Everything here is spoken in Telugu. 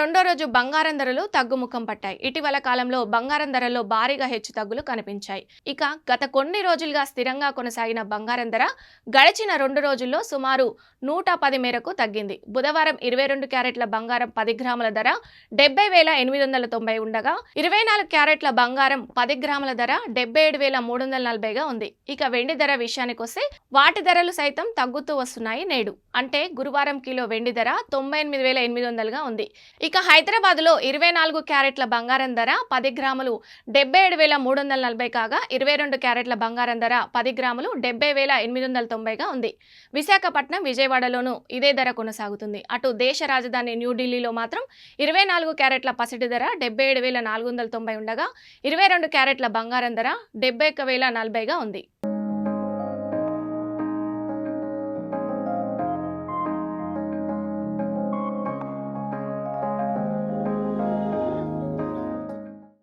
రెండో రోజు బంగారం ధరలు తగ్గుముఖం పట్టాయి. ఇటీవల కాలంలో బంగారం ధరల్లో భారీగా హెచ్చుతగ్గులు కనిపించాయి. ఇక గత కొన్ని రోజులుగా స్థిరంగా కొనసాగిన బంగారం ధర గడిచిన 2 రోజుల్లో సుమారు 110 మేరకు తగ్గింది. బుధవారం 22 క్యారెట్ల బంగారం 10 గ్రాముల ధర 70,890 ఉండగా 24 క్యారెట్ల బంగారం 10 గ్రాముల ధర 77,340గా ఉంది. ఇక వెండి ధర విషయానికొస్తే వాటి ధరలు సైతం తగ్గుతూ వస్తున్నాయి నేడు. అంటే గురువారం కిలో వెండి ధర 98,800గా ఉంది. ఇక హైదరాబాద్ లో 24 క్యారెట్ల బంగారం ధర 10 గ్రాములు 77,340 కాగా 22 క్యారెట్ల బంగారం ధర 10 గ్రాములు 70,890గా ఉంది. విశాఖపట్నం, విజయవాడలోనూ ఇదే ధర కొనసాగుతుంది. అటు దేశ రాజధాని న్యూఢిల్లీలో మాత్రం 24 క్యారెట్ల పసిడి ధర 77,490 ఉండగా 22 క్యారెట్ల బంగారం ధర 71,040గా ఉంది.